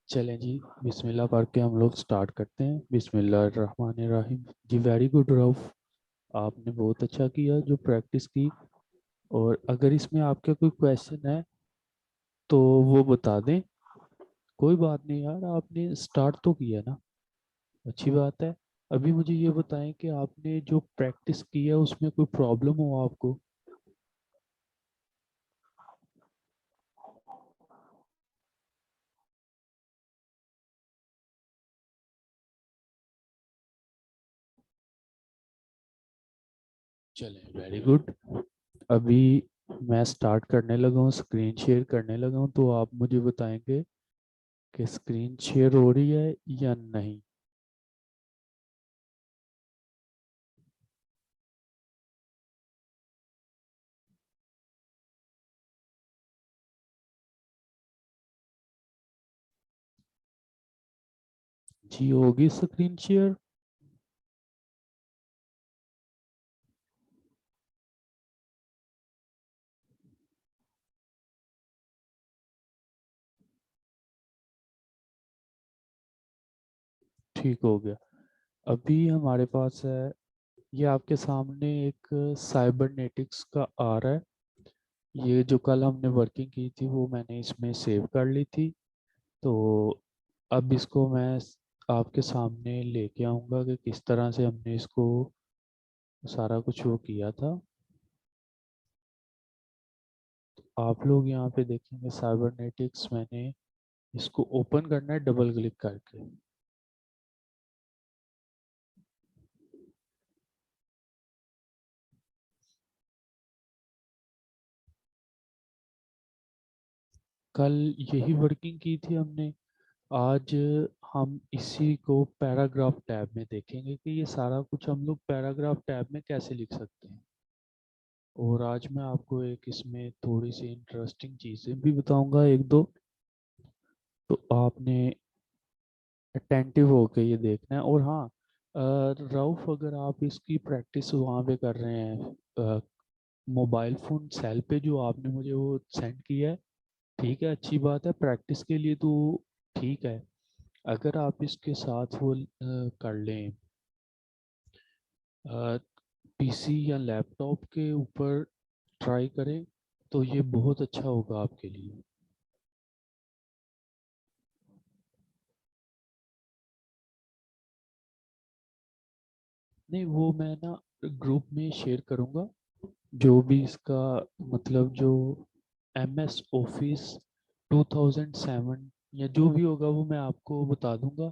चलें जी। बिस्मिल्लाह पढ़ के हम लोग स्टार्ट करते हैं। बिस्मिल्लाहिर्रहमानिर्रहीम। जी वेरी गुड रऊफ, आपने बहुत अच्छा किया जो प्रैक्टिस की। और अगर इसमें आपके कोई क्वेश्चन है तो वो बता दें। कोई बात नहीं यार, आपने स्टार्ट तो किया ना, अच्छी बात है। अभी मुझे ये बताएं कि आपने जो प्रैक्टिस की है उसमें कोई प्रॉब्लम हो आपको। चलें, वेरी गुड। अभी मैं स्टार्ट करने लगा हूँ, स्क्रीन शेयर करने लगा हूँ, तो आप मुझे बताएंगे कि स्क्रीन शेयर हो रही है या नहीं। जी होगी स्क्रीन शेयर। ठीक हो गया। अभी हमारे पास है, ये आपके सामने एक साइबरनेटिक्स का आ रहा है। ये जो कल हमने वर्किंग की थी वो मैंने इसमें सेव कर ली थी। तो अब इसको मैं आपके सामने लेके आऊँगा कि किस तरह से हमने इसको सारा कुछ वो किया था। आप लोग यहाँ पे देखेंगे साइबरनेटिक्स, मैंने इसको ओपन करना है डबल क्लिक करके। कल यही वर्किंग की थी हमने। आज हम इसी को पैराग्राफ टैब में देखेंगे कि ये सारा कुछ हम लोग पैराग्राफ टैब में कैसे लिख सकते हैं। और आज मैं आपको एक इसमें थोड़ी सी इंटरेस्टिंग चीज़ें भी बताऊंगा एक दो। तो आपने अटेंटिव होके ये देखना है। और हाँ, रऊफ, अगर आप इसकी प्रैक्टिस वहाँ पे कर रहे हैं मोबाइल फ़ोन सेल पे जो आपने मुझे वो सेंड किया है, ठीक है, अच्छी बात है, प्रैक्टिस के लिए तो ठीक है। अगर आप इसके साथ वो कर लें पीसी या लैपटॉप के ऊपर ट्राई करें तो ये बहुत अच्छा होगा आपके लिए। नहीं, वो मैं ना ग्रुप में शेयर करूँगा, जो भी इसका मतलब जो एम एस ऑफिस 2007 या जो भी होगा वो मैं आपको बता दूंगा।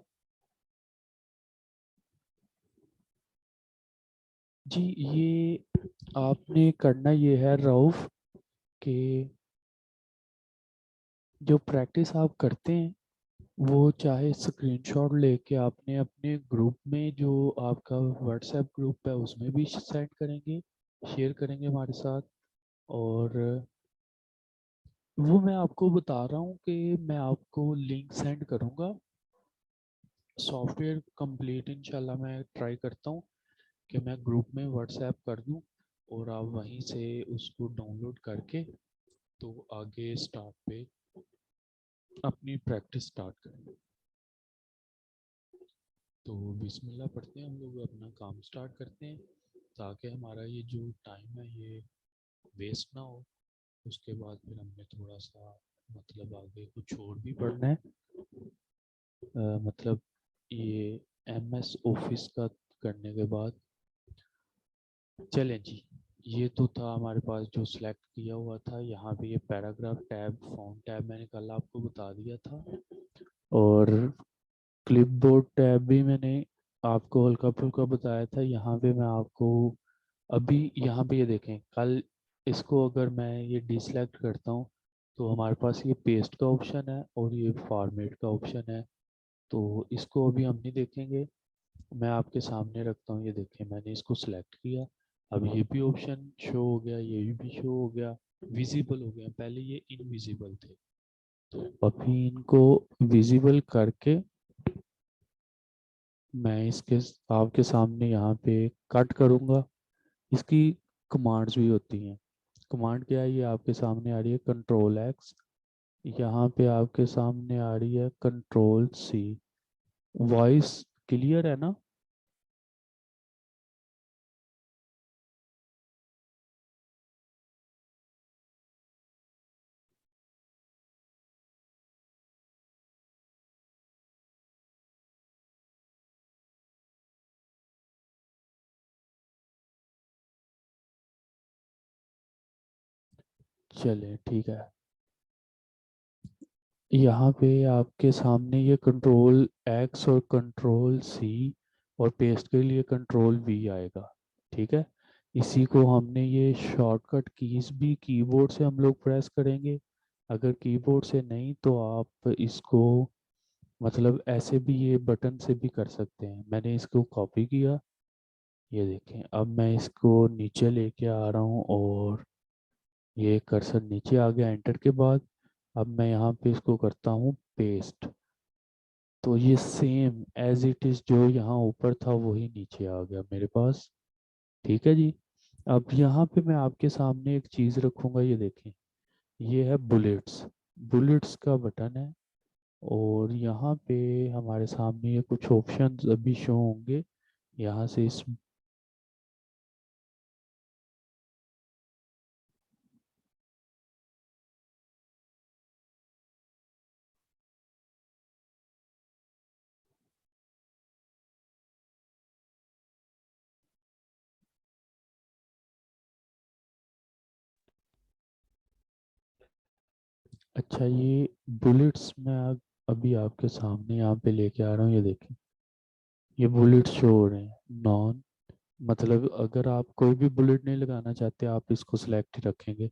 जी, ये आपने करना ये है रऊफ कि जो प्रैक्टिस आप करते हैं वो चाहे स्क्रीनशॉट लेके आपने अपने ग्रुप में जो आपका व्हाट्सएप ग्रुप है उसमें भी सेंड करेंगे, शेयर करेंगे हमारे साथ। और वो मैं आपको बता रहा हूँ कि मैं आपको लिंक सेंड करूँगा। सॉफ्टवेयर कंप्लीट इंशाल्लाह मैं ट्राई करता हूँ कि मैं ग्रुप में व्हाट्सएप कर दूँ और आप वहीं से उसको डाउनलोड करके तो आगे स्टार्ट पे अपनी प्रैक्टिस स्टार्ट करें। तो बिस्मिल्लाह पढ़ते हैं, हम लोग अपना काम स्टार्ट करते हैं ताकि हमारा ये जो टाइम है ये वेस्ट ना हो। उसके बाद फिर हमने थोड़ा सा मतलब आगे कुछ और भी पढ़ना है। मतलब ये एम एस ऑफिस का करने के बाद चलें जी। ये तो था हमारे पास जो सिलेक्ट किया हुआ था। यहाँ पे ये पैराग्राफ टैब, फॉन्ट टैब मैंने कल आपको बता दिया था। और क्लिपबोर्ड टैब भी मैंने आपको हल्का फुल्का बताया था। यहाँ पे मैं आपको अभी यहाँ पे ये देखें, कल इसको अगर मैं ये डिसलेक्ट करता हूँ तो हमारे पास ये पेस्ट का ऑप्शन है और ये फॉर्मेट का ऑप्शन है। तो इसको अभी हम नहीं देखेंगे, मैं आपके सामने रखता हूँ। ये देखें, मैंने इसको सिलेक्ट किया, अब ये भी ऑप्शन शो हो गया, ये भी शो हो गया, विजिबल हो गया। पहले ये इनविजिबल थे, तो अभी इनको विजिबल करके मैं इसके आपके सामने यहाँ पे कट करूँगा। इसकी कमांड्स भी होती हैं। कमांड क्या है, ये आपके सामने आ रही है, कंट्रोल एक्स। यहाँ पे आपके सामने आ रही है कंट्रोल सी। वॉइस क्लियर है ना? चलिए ठीक है। यहाँ पे आपके सामने ये कंट्रोल एक्स और कंट्रोल सी और पेस्ट के लिए कंट्रोल वी आएगा। ठीक है। इसी को हमने ये शॉर्टकट कीज भी कीबोर्ड से हम लोग प्रेस करेंगे। अगर कीबोर्ड से नहीं तो आप इसको मतलब ऐसे भी ये बटन से भी कर सकते हैं। मैंने इसको कॉपी किया। ये देखें, अब मैं इसको नीचे लेके आ रहा हूँ और ये कर्सर नीचे आ गया एंटर के बाद। अब मैं यहाँ पे इसको करता हूँ पेस्ट। तो ये सेम एज इट इज जो यहाँ ऊपर था वही नीचे आ गया मेरे पास। ठीक है जी। अब यहाँ पे मैं आपके सामने एक चीज रखूंगा, ये देखें। ये है बुलेट्स। बुलेट्स का बटन है और यहाँ पे हमारे सामने ये कुछ ऑप्शंस अभी शो होंगे। यहाँ से इस अच्छा, ये बुलेट्स मैं अभी आपके सामने यहाँ पे लेके आ रहा हूँ। ये देखें, ये बुलेट्स शो हो रहे हैं नॉन। मतलब अगर आप कोई भी बुलेट नहीं लगाना चाहते आप इसको सिलेक्ट ही रखेंगे,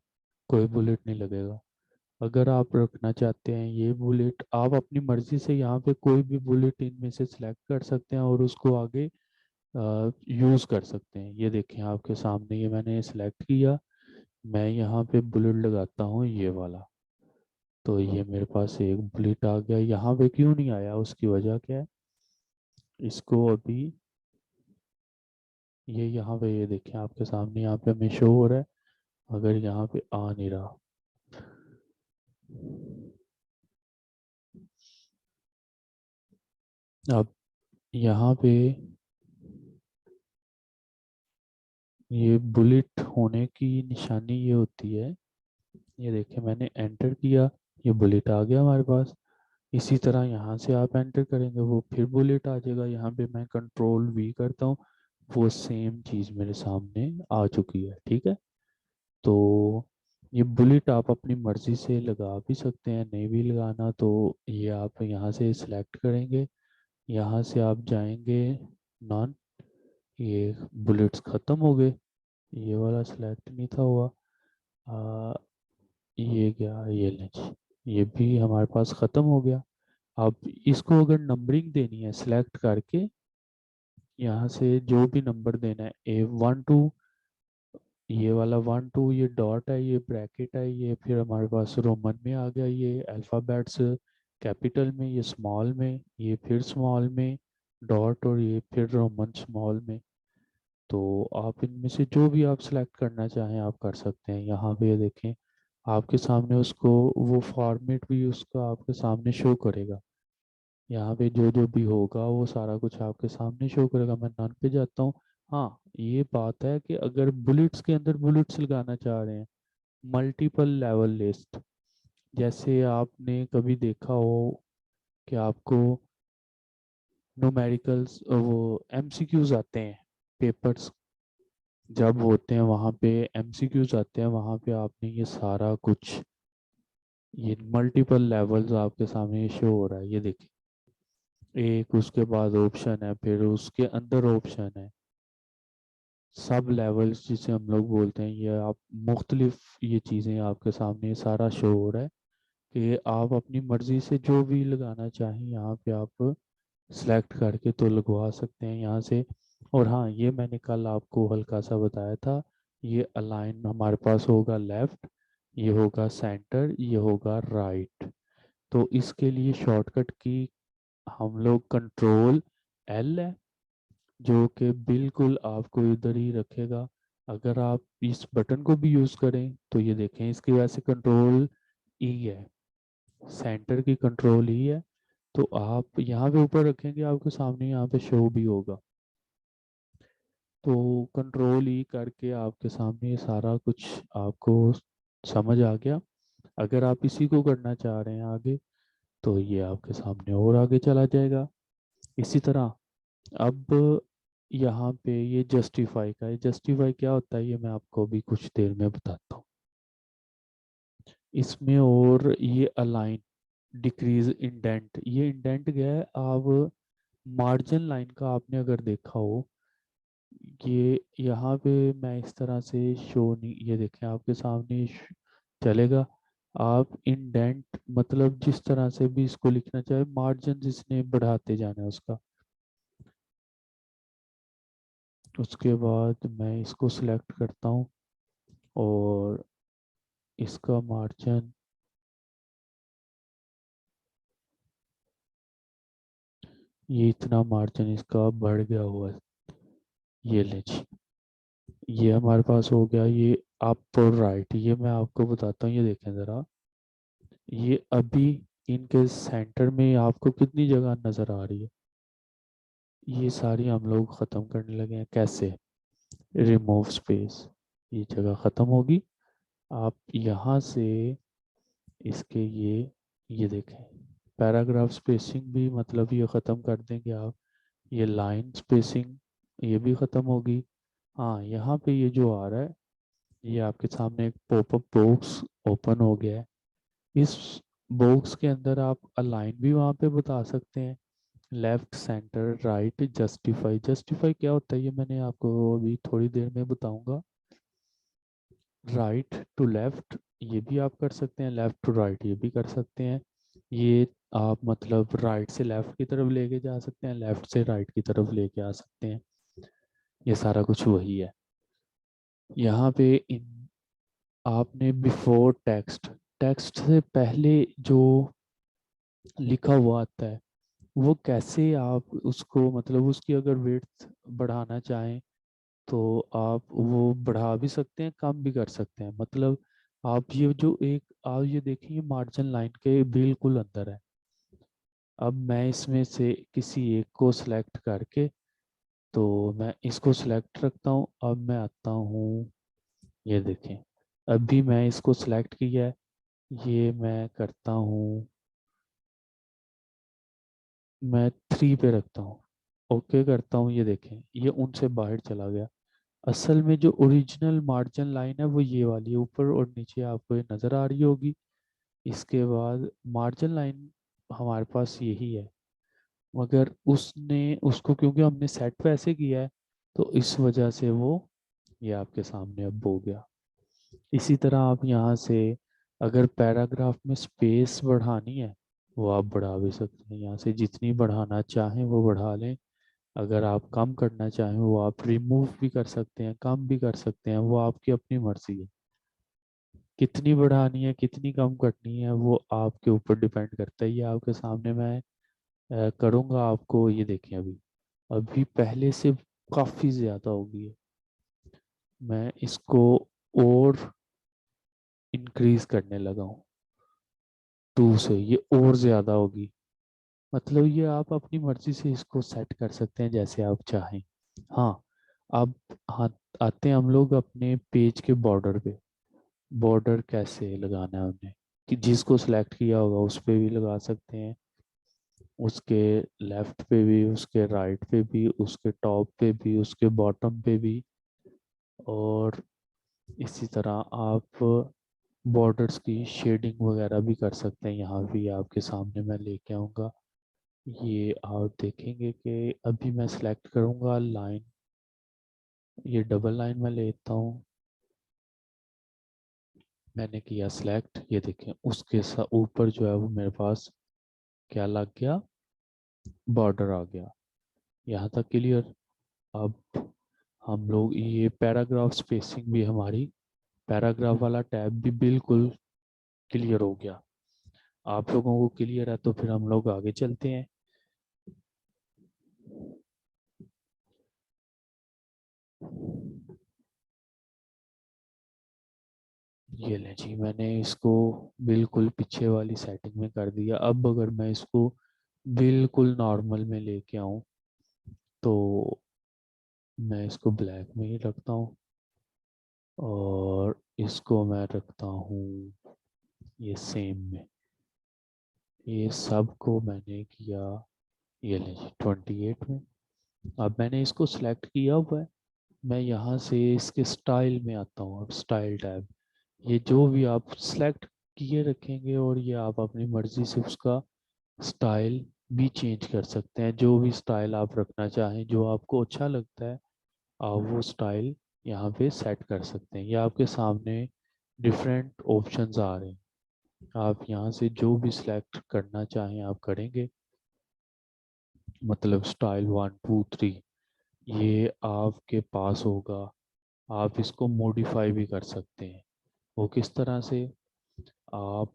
कोई बुलेट नहीं लगेगा। अगर आप रखना चाहते हैं ये बुलेट, आप अपनी मर्जी से यहाँ पे कोई भी बुलेट इनमें से सिलेक्ट कर सकते हैं और उसको आगे यूज़ कर सकते हैं। ये देखें आपके सामने, ये मैंने सिलेक्ट किया। मैं यहाँ पे बुलेट लगाता हूँ ये वाला। तो ये मेरे पास एक बुलेट आ गया। यहाँ पे क्यों नहीं आया, उसकी वजह क्या है? इसको अभी ये यहाँ पे ये देखें आपके सामने, यहाँ पे हमें शो हो रहा है मगर यहाँ पे आ नहीं रहा। अब यहाँ पे ये बुलेट होने की निशानी ये होती है। ये देखिए मैंने एंटर किया, ये बुलेट आ गया हमारे पास। इसी तरह यहाँ से आप एंटर करेंगे वो फिर बुलेट आ जाएगा। यहाँ पे मैं कंट्रोल वी करता हूँ, वो सेम चीज़ मेरे सामने आ चुकी है। ठीक है। तो ये बुलेट आप अपनी मर्जी से लगा भी सकते हैं, नहीं भी लगाना तो ये आप यहाँ से सिलेक्ट करेंगे। यहाँ से आप जाएंगे नॉन। ये बुलेट्स ख़त्म हो गए। ये वाला सिलेक्ट नहीं था हुआ। आ, ये क्या, ये लें जी, ये भी हमारे पास ख़त्म हो गया। अब इसको अगर नंबरिंग देनी है सिलेक्ट करके, यहाँ से जो भी नंबर देना है A 1 to, ये वाला 1 2, ये डॉट है, ये ब्रैकेट है, ये फिर हमारे पास रोमन में आ गया, ये अल्फ़ाबेट्स कैपिटल में, ये स्मॉल में, ये फिर स्मॉल में डॉट, और ये फिर रोमन स्मॉल में। तो आप इनमें से जो भी आप सिलेक्ट करना चाहें आप कर सकते हैं। यहाँ पे ये देखें आपके सामने उसको वो फॉर्मेट भी उसका आपके सामने शो करेगा। यहाँ पे जो जो भी होगा वो सारा कुछ आपके सामने शो करेगा। मैं नन पे जाता हूँ। हाँ, ये बात है कि अगर बुलेट्स के अंदर बुलेट्स लगाना चाह रहे हैं, मल्टीपल लेवल लिस्ट, जैसे आपने कभी देखा हो कि आपको न्यूमेरिकल्स वो एमसीक्यूज आते हैं, पेपर्स जब होते हैं वहाँ पे एमसीक्यूज आते हैं, वहाँ पे आपने ये सारा कुछ ये मल्टीपल लेवल्स आपके सामने शो हो रहा है। ये देखिए, एक उसके बाद ऑप्शन है, फिर उसके अंदर ऑप्शन है, सब लेवल्स जिसे हम लोग बोलते हैं। ये आप मुख्तलिफ ये चीज़ें आपके सामने सारा शो हो रहा है कि आप अपनी मर्ज़ी से जो भी लगाना चाहें यहाँ पे आप सेलेक्ट करके तो लगवा सकते हैं यहाँ से। और हाँ, ये मैंने कल आपको हल्का सा बताया था, ये अलाइन हमारे पास होगा लेफ़्ट, ये होगा सेंटर, ये होगा राइट। तो इसके लिए शॉर्टकट की हम लोग कंट्रोल L है, जो कि बिल्कुल आपको इधर ही रखेगा। अगर आप इस बटन को भी यूज़ करें तो ये देखें इसकी वजह से कंट्रोल E है, सेंटर की कंट्रोल ही है। तो आप यहाँ पे ऊपर रखेंगे, आपके सामने यहाँ पे शो भी होगा। तो कंट्रोल ई करके आपके सामने ये सारा कुछ आपको समझ आ गया। अगर आप इसी को करना चाह रहे हैं आगे, तो ये आपके सामने और आगे चला जाएगा। इसी तरह अब यहाँ पे ये जस्टिफाई का है। जस्टिफाई क्या होता है ये मैं आपको भी कुछ देर में बताता हूँ। इसमें और ये अलाइन, डिक्रीज, इंडेंट, ये इंडेंट क्या है? आप मार्जिन लाइन का आपने अगर देखा हो, ये यहाँ पे मैं इस तरह से शो नहीं, ये देखें आपके सामने चलेगा। आप इंडेंट मतलब जिस तरह से भी इसको लिखना चाहे, मार्जिन जिसने बढ़ाते जाना है उसका। उसके बाद मैं इसको सिलेक्ट करता हूँ और इसका मार्जिन, ये इतना मार्जिन इसका बढ़ गया हुआ है। ये ले जी, ये हमारे पास हो गया। ये अप और राइट, ये मैं आपको बताता हूँ। ये देखें ज़रा, ये अभी इनके सेंटर में आपको कितनी जगह नज़र आ रही है? ये सारी हम लोग ख़त्म करने लगे हैं। कैसे? रिमूव स्पेस, ये जगह ख़त्म होगी। आप यहाँ से इसके ये देखें, पैराग्राफ स्पेसिंग भी मतलब ये ख़त्म कर देंगे आप। ये लाइन स्पेसिंग ये भी ख़त्म होगी। हाँ, यहाँ पे ये जो आ रहा है, ये आपके सामने एक पॉपअप बॉक्स ओपन हो गया है। इस बॉक्स के अंदर आप अलाइन भी वहाँ पे बता सकते हैं, left, centre, right, justify. Justify क्या होता है ये मैंने आपको अभी थोड़ी देर में बताऊंगा। राइट टू लेफ्ट ये भी आप कर सकते हैं, लेफ्ट टू राइट ये भी कर सकते हैं। ये आप मतलब राइट से लेफ्ट की तरफ लेके जा सकते हैं, लेफ्ट से राइट की तरफ लेके आ सकते हैं। ये सारा कुछ वही है। यहाँ पे इन आपने बिफोर टेक्स्ट, टेक्स्ट से पहले जो लिखा हुआ आता है, वो कैसे आप उसको मतलब उसकी अगर विड्थ बढ़ाना चाहें तो आप वो बढ़ा भी सकते हैं, कम भी कर सकते हैं। मतलब आप ये जो एक आप ये देखिए मार्जिन लाइन के बिल्कुल अंदर है। अब मैं इसमें से किसी एक को सिलेक्ट करके, तो मैं इसको सिलेक्ट रखता हूँ। अब मैं आता हूँ, ये देखें, अभी मैं इसको सिलेक्ट किया है। ये मैं करता हूँ, मैं 3 पे रखता हूँ, ओके करता हूँ। ये देखें ये उनसे बाहर चला गया। असल में जो ओरिजिनल मार्जिन लाइन है वो ये वाली है, ऊपर और नीचे आपको ये नज़र आ रही होगी। इसके बाद मार्जिन लाइन हमारे पास यही है, मगर उसने उसको क्योंकि हमने सेट वैसे किया है, तो इस वजह से वो ये आपके सामने अब हो गया। इसी तरह आप यहाँ से अगर पैराग्राफ में स्पेस बढ़ानी है, वो आप बढ़ा भी सकते हैं। यहाँ से जितनी बढ़ाना चाहें वो बढ़ा लें। अगर आप कम करना चाहें वो आप रिमूव भी कर सकते हैं, कम भी कर सकते हैं, वो आपकी अपनी मर्जी है। कितनी बढ़ानी है कितनी कम करनी है वो आपके ऊपर डिपेंड करता है। ये आपके सामने मैं करूँगा आपको। ये देखें अभी अभी पहले से काफ़ी ज़्यादा हो गई है। मैं इसको और इंक्रीज करने लगा हूँ 2 से, ये और ज़्यादा होगी। मतलब ये आप अपनी मर्जी से इसको सेट कर सकते हैं जैसे आप चाहें। हाँ, अब हाँ, आते हैं हम लोग अपने पेज के बॉर्डर पे। बॉर्डर कैसे लगाना है उन्हें, कि जिसको सिलेक्ट किया होगा उस पे भी लगा सकते हैं, उसके लेफ्ट पे भी, उसके राइट पे भी, उसके टॉप पे भी, उसके बॉटम पे भी। और इसी तरह आप बॉर्डर्स की शेडिंग वगैरह भी कर सकते हैं। यहाँ भी आपके सामने मैं लेके आऊँगा। ये आप देखेंगे कि अभी मैं सिलेक्ट करूँगा लाइन, ये डबल लाइन में लेता हूँ। मैंने किया सिलेक्ट, ये देखें उसके ऊपर जो है वो मेरे पास क्या लग गया, बॉर्डर आ गया। यहाँ तक क्लियर। अब हम लोग ये पैराग्राफ स्पेसिंग भी हमारी, पैराग्राफ वाला टैब भी बिल्कुल क्लियर हो गया। आप लोगों को क्लियर है तो फिर हम लोग आगे चलते हैं। ये ले जी, मैंने इसको बिल्कुल पीछे वाली सेटिंग में कर दिया। अब अगर मैं इसको बिल्कुल नॉर्मल में लेके आऊं तो मैं इसको ब्लैक में ही रखता हूँ और इसको मैं रखता हूँ ये सेम में। ये सब को मैंने किया, ये ले जी 28 में। अब मैंने इसको सिलेक्ट किया हुआ है। मैं यहाँ से इसके स्टाइल में आता हूँ। अब स्टाइल टैब, ये जो भी आप सिलेक्ट किए रखेंगे और ये आप अपनी मर्ज़ी से उसका स्टाइल भी चेंज कर सकते हैं। जो भी स्टाइल आप रखना चाहें, जो आपको अच्छा लगता है, आप वो स्टाइल यहाँ पे सेट कर सकते हैं। ये आपके सामने डिफरेंट ऑप्शंस आ रहे हैं, आप यहाँ से जो भी सिलेक्ट करना चाहें आप करेंगे। मतलब स्टाइल 1 2 3 ये आपके पास होगा। आप इसको मॉडिफाई भी कर सकते हैं। वो किस तरह से, आप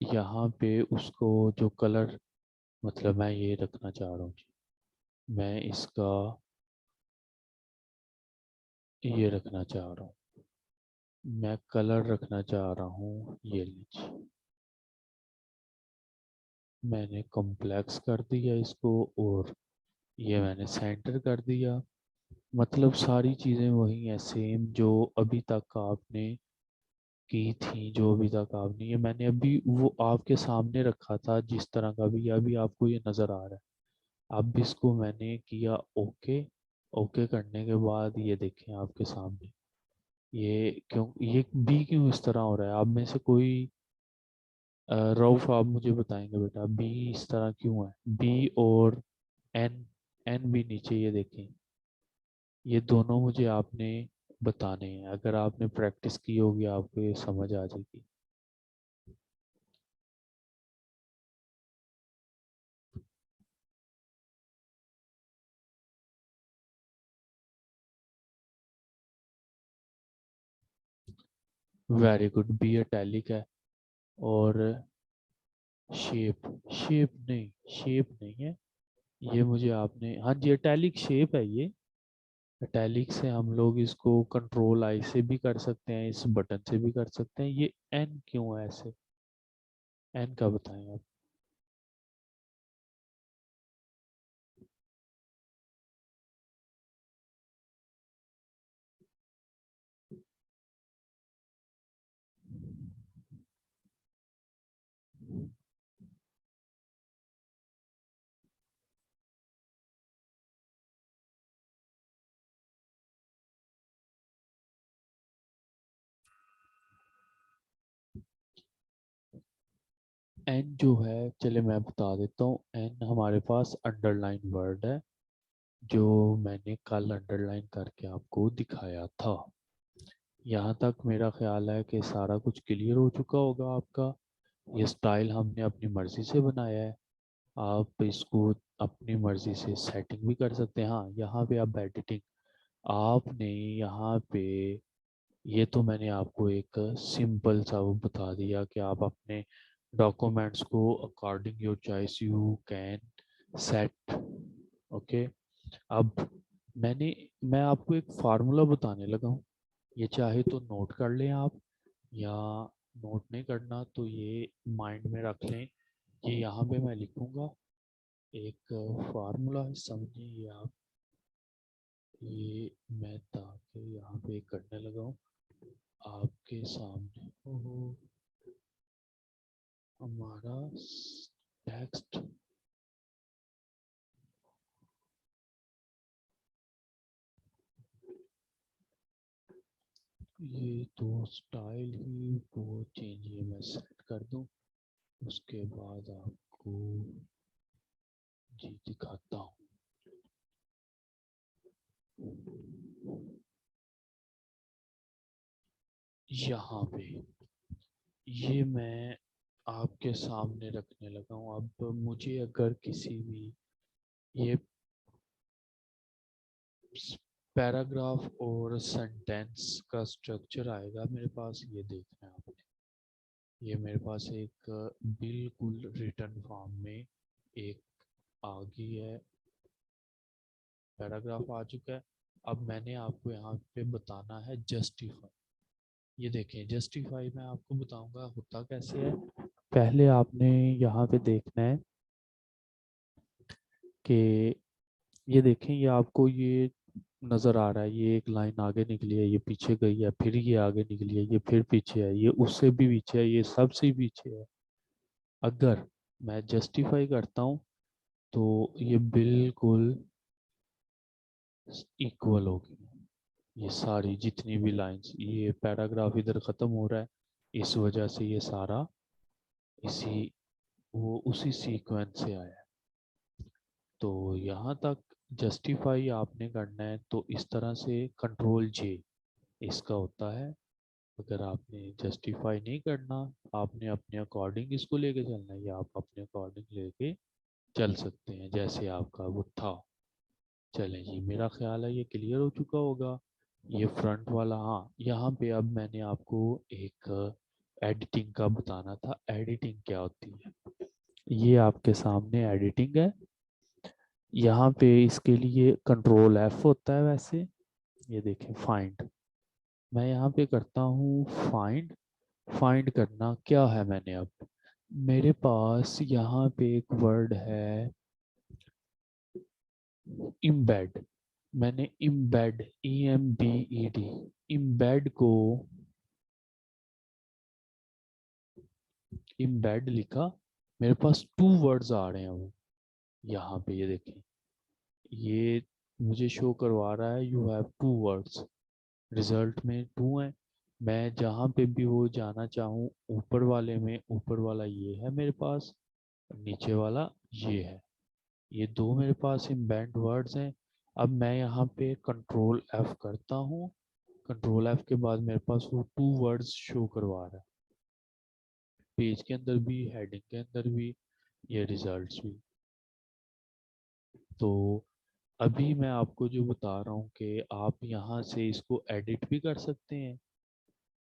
यहाँ पे उसको जो कलर, मतलब मैं ये रखना चाह रहा हूँ जी, मैं इसका ये रखना चाह रहा हूँ, मैं कलर रखना चाह रहा हूँ ये लीजिए। मैंने कॉम्प्लेक्स कर दिया इसको और ये मैंने सेंटर कर दिया। मतलब सारी चीज़ें वही हैं सेम जो अभी तक आपने की थी। जो अभी तक आपने, ये मैंने अभी वो आपके सामने रखा था जिस तरह का भी, अभी आपको ये नज़र आ रहा है। अब इसको मैंने किया ओके। ओके करने के बाद ये देखें आपके सामने, ये क्यों, ये बी क्यों इस तरह हो रहा है? आप में से कोई रऊफ आप मुझे बताएंगे बेटा, बी इस तरह क्यों है? बी और एन, एन भी नीचे ये देखें, ये दोनों मुझे आपने बताने हैं। अगर आपने प्रैक्टिस की होगी आपको ये समझ आ जाएगी। वेरी गुड, बी इटैलिक है। और शेप, शेप नहीं, शेप नहीं है ये, मुझे आपने, हाँ जी इटैलिक शेप है ये। इटैलिक से हम लोग इसको कंट्रोल आई से भी कर सकते हैं, इस बटन से भी कर सकते हैं। ये एन क्यों है ऐसे? एन का बताएं आप। एन जो है, चले मैं बता देता हूँ। एन हमारे पास अंडरलाइन वर्ड है जो मैंने कल अंडरलाइन करके आपको दिखाया था। यहाँ तक मेरा ख्याल है कि सारा कुछ क्लियर हो चुका होगा आपका। ये स्टाइल हमने अपनी मर्ज़ी से बनाया है। आप इसको अपनी मर्ज़ी से सेटिंग भी कर सकते हैं। हाँ, यहाँ पे आप एडिटिंग, आपने यहाँ पे, ये तो मैंने आपको एक सिंपल सा वो बता दिया कि आप अपने डॉक्यूमेंट्स को according your choice you can set. Okay. अब मैं आपको एक फार्मूला बताने लगा हूँ, ये चाहे तो नोट कर लें आप, या नोट नहीं करना तो ये माइंड में रख लें। ये यहाँ पे मैं लिखूँगा एक फार्मूला है, समझिए आप। ये मैं ताकि यहाँ पे करने लगा हूँ आपके सामने। ओहो, हमारा टेक्स्ट, ये तो स्टाइल ही वो चेंज, ये मैं सेट कर दूँ। उसके बाद आपको जी दिखाता हूँ। यहाँ पे ये मैं आपके सामने रखने लगा हूँ। अब मुझे अगर किसी भी ये पैराग्राफ और सेंटेंस का स्ट्रक्चर आएगा मेरे पास, ये देखना है आपने। ये मेरे पास एक बिल्कुल रिटर्न फॉर्म में एक आ गई है, पैराग्राफ आ चुका है। अब मैंने आपको यहाँ पे बताना है जस्टिफाई। ये देखें जस्टिफाई मैं आपको बताऊंगा होता कैसे है। पहले आपने यहाँ पे देखना है कि ये देखें, ये आपको ये नज़र आ रहा है, ये एक लाइन आगे निकली है, ये पीछे गई है, फिर ये आगे निकली है, ये फिर पीछे है, ये उससे भी पीछे है, ये सबसे पीछे है। अगर मैं जस्टिफाई करता हूँ तो ये बिल्कुल इक्वल होगी। ये सारी जितनी भी लाइंस, ये पैराग्राफ इधर ख़त्म हो रहा है, इस वजह से ये सारा इसी वो उसी सीक्वेंस से आया है। तो यहाँ तक जस्टिफाई आपने करना है तो इस तरह से कंट्रोल जे इसका होता है। अगर आपने जस्टिफाई नहीं करना, आपने अपने अकॉर्डिंग इसको लेके चलना है, या आप अपने अकॉर्डिंग लेके चल सकते हैं जैसे आपका वो था। चलें जी, मेरा ख्याल है ये क्लियर हो चुका होगा। ये फ्रंट वाला, हाँ यहाँ पे अब मैंने आपको एक एडिटिंग का बताना था। एडिटिंग क्या होती है, ये आपके सामने एडिटिंग है। यहाँ पे इसके लिए कंट्रोल एफ होता है वैसे। ये देखें फाइंड, मैं यहाँ पे करता हूँ फाइंड। फाइंड करना क्या है, मैंने अब मेरे पास यहाँ पे एक वर्ड है इम्बेड। मैंने इम्बेड EMBED इम्बेड को इम्बेड लिखा। मेरे पास टू वर्ड्स आ रहे हैं वो यहाँ पे, ये देखें, ये मुझे शो करवा रहा है you have two words. Result में टू है। मैं जहाँ पे भी वो जाना चाहूँ, ऊपर वाले में ऊपर वाला ये है मेरे पास, नीचे वाला ये है। ये दो मेरे पास इम्बेड वर्ड्स हैं। अब मैं यहाँ पे कंट्रोल F करता हूँ। कंट्रोल F के बाद मेरे पास वो टू वर्ड्स शो करवा रहा है, पेज के अंदर भी, हेडिंग के अंदर भी, ये रिजल्ट्स भी। तो अभी मैं आपको जो बता रहा हूँ कि आप यहाँ से इसको एडिट भी कर सकते हैं।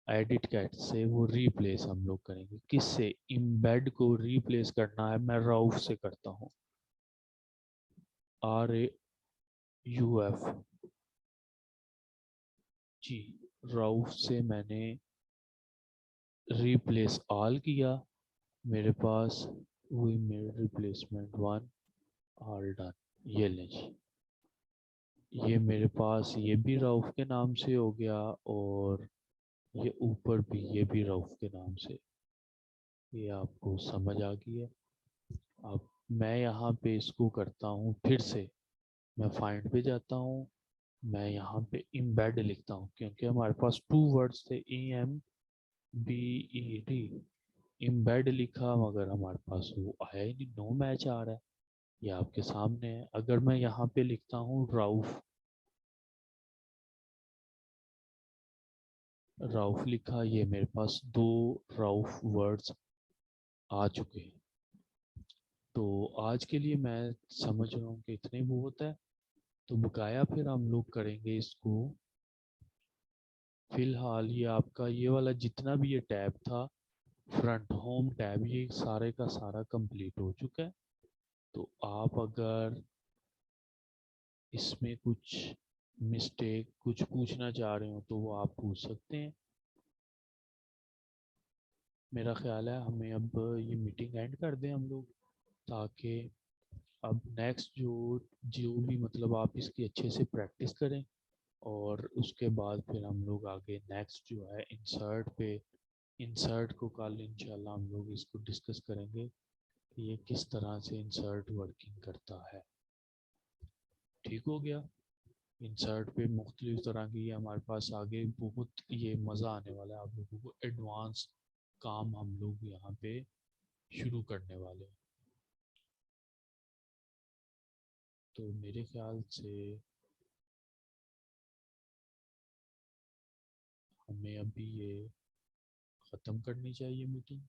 एडिट कैट से वो रिप्लेस हम लोग करेंगे, किससे? इम्बेड को रिप्लेस करना है, मैं राउफ से करता हूँ, RAUF जी। राउफ से मैंने रिप्लेस ऑल किया, मेरे पास हुई मेरे रिप्लेसमेंट वन, ऑल डन। ये लें जी, ये मेरे पास ये भी राउफ के नाम से हो गया, और ये ऊपर भी, ये भी राउफ के नाम से। ये आपको समझ आ गई है। अब मैं यहाँ पे इसको करता हूँ फिर से, मैं फाइंड पे जाता हूँ, मैं यहाँ पे इम्बेड लिखता हूँ क्योंकि हमारे पास टू वर्ड्स थे, EMBED। इम्बेड लिखा मगर हमारे पास वो आया ही नहीं, नो मैच आ रहा है। ये आपके सामने है। अगर मैं यहाँ पे लिखता हूँ राउफ, राउफ लिखा, ये मेरे पास दो राउफ वर्ड्स आ चुके हैं। तो आज के लिए मैं समझ रहा हूँ कि इतने बहुत है। तो बकाया फिर हम लोग करेंगे इसको। फिलहाल ये आपका ये वाला जितना भी ये टैब था, फ्रंट होम टैब, ये सारे का सारा कंप्लीट हो चुका है। तो आप अगर इसमें कुछ मिस्टेक कुछ पूछना चाह रहे हो तो वो आप पूछ सकते हैं। मेरा ख्याल है हमें अब ये मीटिंग एंड कर दें हम लोग, ताकि अब नेक्स्ट जो जो भी मतलब आप इसकी अच्छे से प्रैक्टिस करें, और उसके बाद फिर हम लोग आगे नेक्स्ट जो है इंसर्ट पे, इंसर्ट को कल इंशाल्लाह हम लोग इसको डिस्कस करेंगे कि ये किस तरह से इंसर्ट वर्किंग करता है। ठीक हो गया। इंसर्ट पे मुख्तलिफ तरह की ये हमारे पास आगे बहुत ये मज़ा आने वाला है, आप लोगों को एडवांस काम हम लोग यहाँ पे शुरू करने वाले हैं। तो मेरे ख्याल से हमें अभी ये ख़त्म करनी चाहिए मीटिंग।